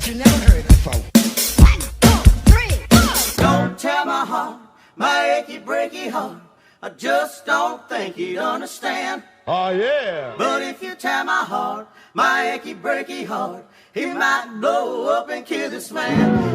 You never heard before. 1, 2, 3, 4. Don't tell my heart, my achy breaky heart. I just don't think he'd understand. Oh yeah. But if you tear my heart, my achy breaky heart, he might blow up and kill this man.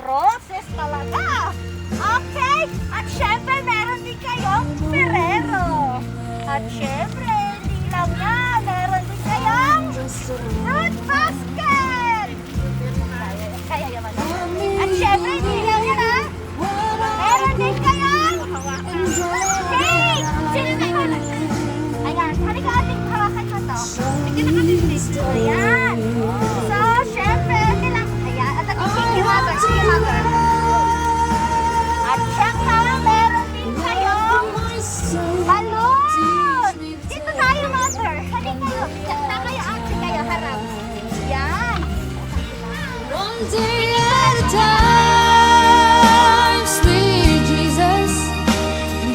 Roses talaga. Okay? At syempre, meron din kayong Ferrero. At syempre, hindi lang yan. Meron din kayong fruit basket. Kaya yaman. At syempre, hindi lang yan ha. Meron din kayong cake. Sino na yun? Ayan, halika ating hawakan ko to. Sige na kami dito. Ayan. So, syempre, kailangan. Ayan, at sige mother. At siyaka, meron din kayong balloon. Dito tayo, mother. Halika kayo. Saka kayo, ate kayo, harap. Yan. One day at a time, sweet Jesus.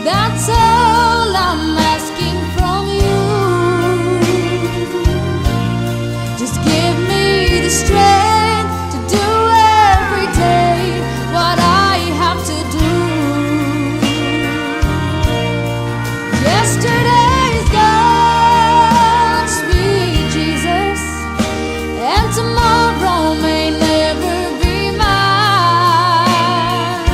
That's all I'm asking from you. Just give me the strength to do every day what I have to do. Yesterday's gone, sweet Jesus, and tomorrow may never be mine.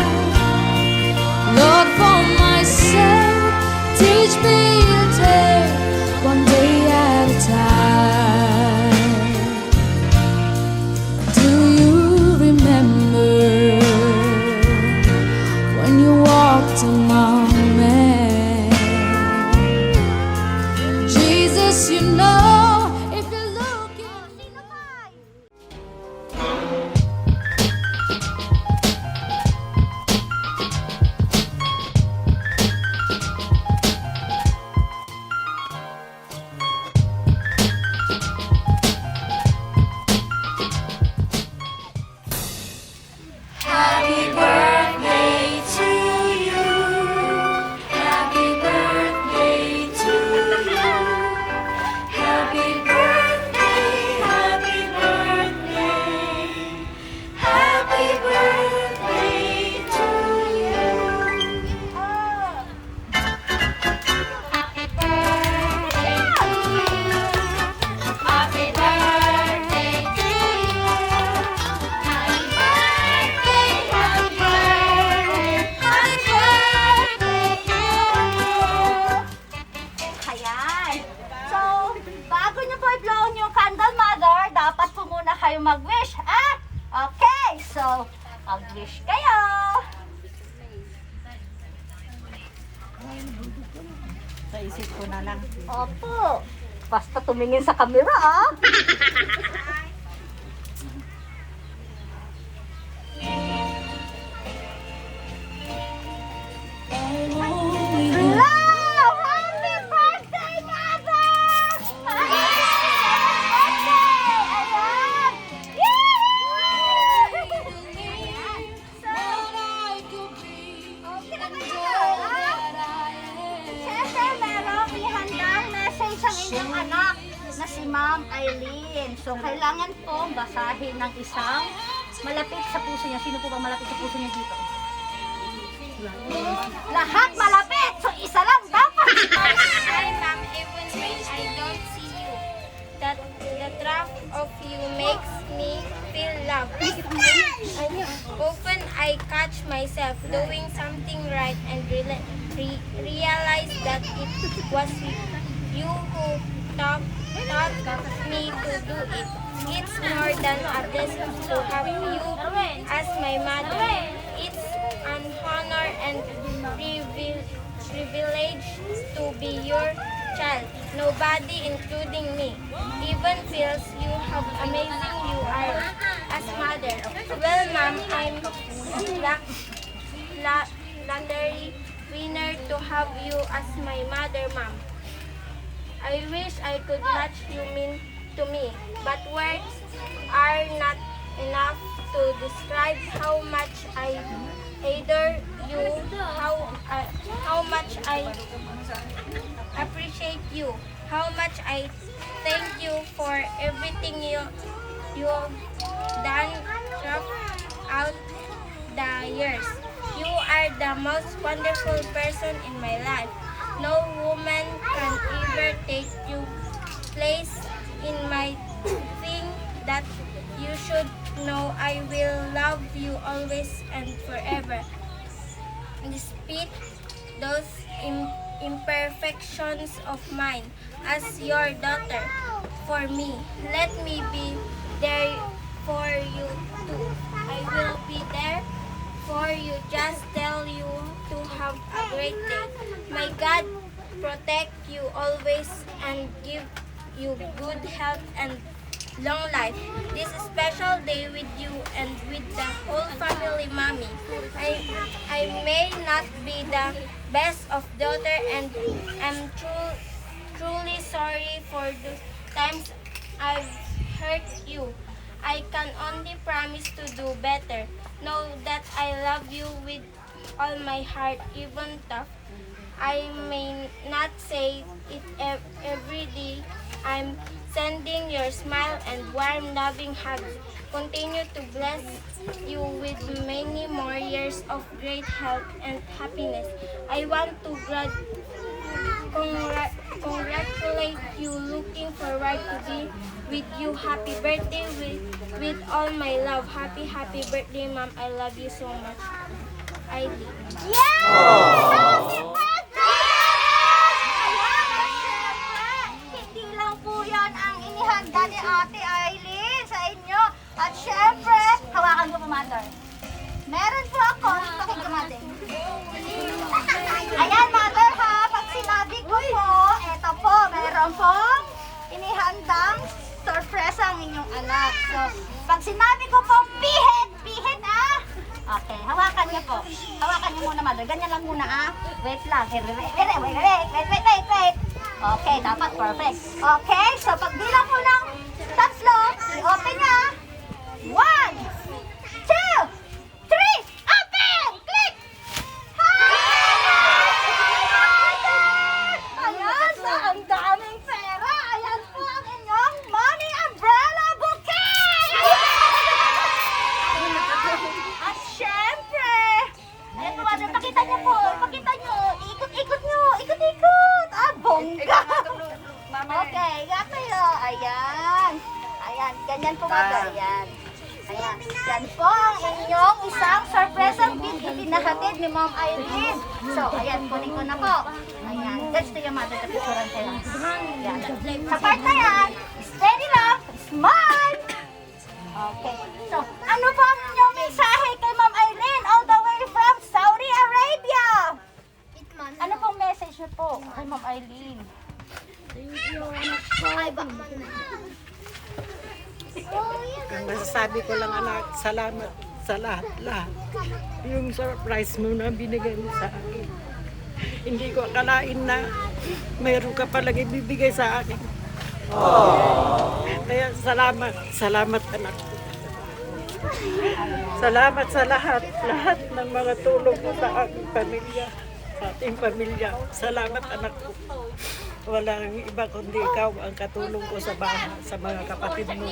Lord, for myself, teach me to take one day at a time. Do you remember when you walked among men? Jesus, you know, if you're looking. Sino pa? Happy birthday to you. Happy birthday to you. Happy birthday, happy birthday. Happy birthday to you. Happy birthday to you. Happy birthday to you. Happy birthday, happy birthday. Happy birthday to you. Ayan. So, bago nyo po i-blow yung candle, mother, dapat po muna kayo mag-wish, ah? Okay, so, mag-wish kayo. Sa isip ko na lang. Opo. Basta tumingin sa camera, ah. Ma'am Eileen. So, kailangan po basahin ng isang malapit sa puso niya. Sino po ba malapit sa puso niya dito? Lahat malapit! So, isa lang dapat! Hi, Ma'am. Even when I don't see you, that the thought of you makes me feel loved. Often I catch myself doing something right and realize that it was you who taught me to do it. It's more than a blessing to have you as my mother. It's an honor and privilege to be your child. Nobody, including me, even feels you how amazing you are as mother. Well, Ma'am, I'm lottery winner to have you as my mother, Ma'am. I wish I could match you mean to me, but words are not enough to describe how much I adore you, how much I appreciate you, how much I thank you for everything you've done throughout the years. You are the most wonderful person in my life. No woman can ever take your place in my thing that you should know I will love you always and forever. Despite those imperfections of mine, as your daughter, for me, let me be there for you too. I will be there for you. Just tell you to have a great day. May God protect you always and give you good health and long life. This special day with you and with the whole family, Mommy. I may not be the best of daughter and am truly sorry for the times I've hurt you. I can only promise to do better. Know that I love you with all my heart, even tough. I may not say it every day. I'm sending your smile and warm, loving hugs. Continue to bless you with many more years of great health and happiness. I want to congratulate you. Looking forward to be with you. Happy birthday with all my love. Happy birthday, Mom. I love you so much. I do. Yeah! Happy birthday! Hindi lang po yan ang inihanda ni Ate Eileen sa inyo. At syempre, hawakan ko po, Mother. Meron po ako, pakikumatin. Ayan, Mother, ha? Pag sinabi ko po, eto po, meron pong inihandang sorpresa ang inyong anak. So, pag sinabi ko po, pihit, ah! Okay, hawakan niyo po. Hawakan niyo muna, Mother. Ganyan lang muna, ah. Wait lang. Wait. Okay, dapat perfect. Okay, so pag bilang ko ng tatlo, i-open niya. 1, 2, 3, open! Click! Ayan, so ang daming pera. Ayan po ang inyong Mommy Umbrella Bouquet! At syempre, ayan po, Mother, pakita niyo po. Pakita niyo. Ikot nyo. Ikot. Ah, bongga. Okay, gato. Ayan. Ganyan po, Mother. Ayan. Yan po ang inyong isang surpresang pinahatid ni Ma'am Eileen. So, ayan, kunin ko na po. Ayan. That's to your Mother. Kapisuran kayo. Ayan. Sa part na yan, steady lang. Smile. Okay. So, ano po ang inyong mensahe kay Ma'am Eileen all the way from Saudi Arabia? Ano pong message niyo po kay Ma'am Eileen? Ang masasabi ko lang, anak, salamat sa lahat. Yung surprise mo na binigay mo sa akin. Hindi ko akalain na mayroon ka palang ibibigay sa akin. Kaya salamat anak. Salamat sa lahat ng mga tulong mo sa aking pamilya, sa ating pamilya. Salamat anak ko. Walang iba kundi ikaw ang katulong ko sa bahay, sa mga kapatid mo.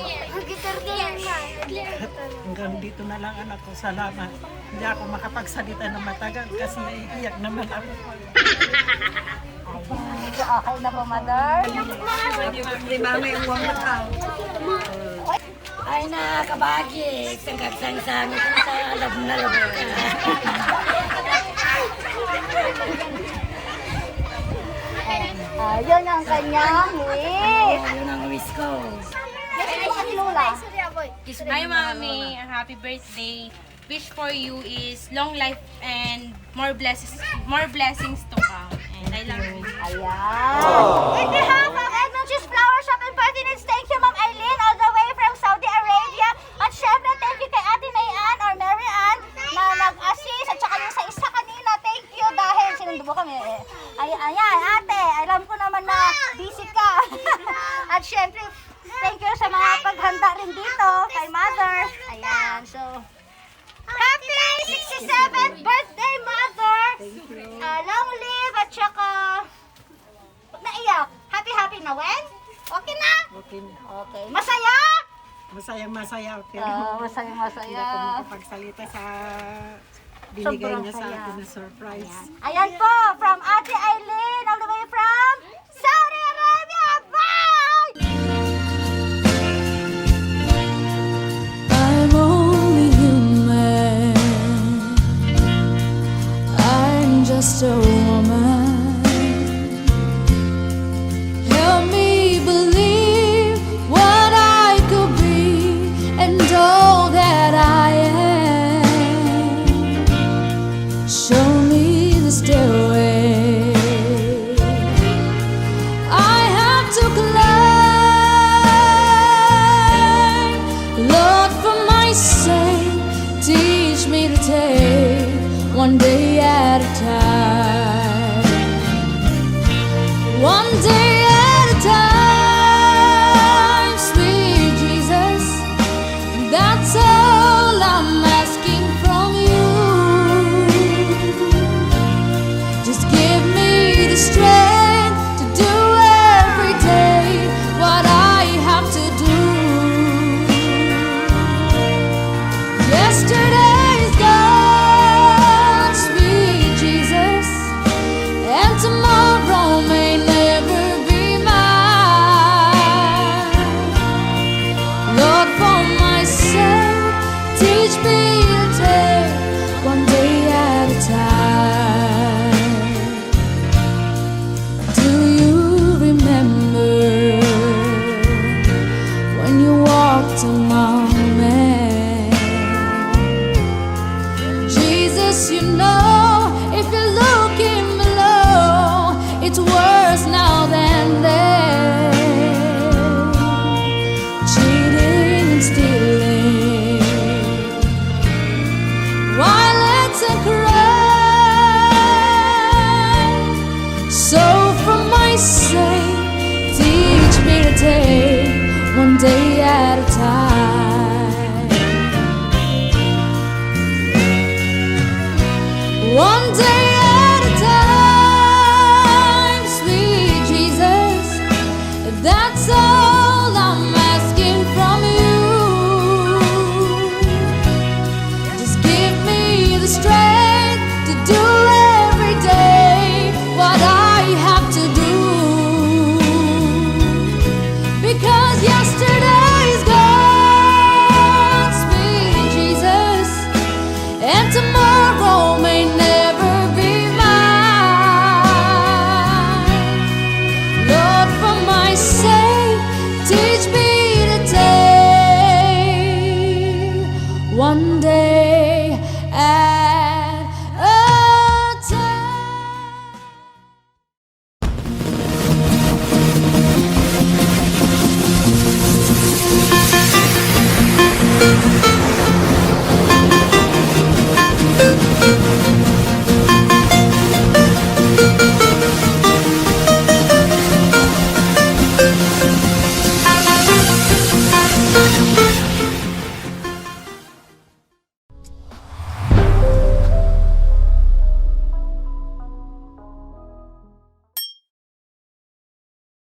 Hanggang dito na lang anak ko, salamat. Hindi ako makapagsalita ng matagal kasi naiiyak naman ako. Okay na po, Mother? Hindi mama yung huwag na tao. Ay na, kabagi, sangkag-sang sa amin kung sa loob na loob. Yun ang kanyang wish. Yun ang wish ko. Yes po, Ate Lola. Hi, Mommy. Happy birthday. Wish for you is long life and more blessings to come. And I love you. Ayan. In behalf of Edmond Cheese Flower Shop and Party Needs, thank you, Ma'am Eileen, all the way from Saudi Arabia. At syempre, thank you kay Ate Mayan or Mary Ann na nag-assist. At saka yung sa isa kanina, thank you dahil sinundo mo kami. Ayan, ate, alam ko naman na busy ka. At syempre, thank you sa mga paghanda rin dito kay Mother. Ayan, so... Happy 67th birthday, Mother! Long live at saka... Naiyak. Happy na, Wen? Okay na? Okay na. Okay. Masaya? Masaya. Pero Masaya. hindi ako makapagsalita sa binigay Sobrang niya sa saya. akin na surprise. Ayan po, from Ate Eileen, all the way from Saudi Arabia. Bye! I'm only human. I'm just a woman. Help me believe what I could be and all that I am. Show me the stairway I have to climb. Lord, for my sake, teach me to take one day at a time. One day at a time, sweet Jesus. That's all I'm asking from you. Just give me the strength to do every day what I have to do. Yesterday's gone, sweet Jesus, and tomorrow may never be mine. Lord, for my sake, teach me to take one day at a time. Do you remember when you walked among men? Jesus, you know, if you're looking below, it's worse now than then. Cheating and stealing, violence and crime. So for my sake, teach me to take one day at a time. One day at a time, sweet Jesus. That's all I'm asking from you. Just give me the strength to do every day what I have to do. Because yesterday's gone, sweet Jesus, and tomorrow may never be mine. Lord, for my sake, teach me to take one day at a time.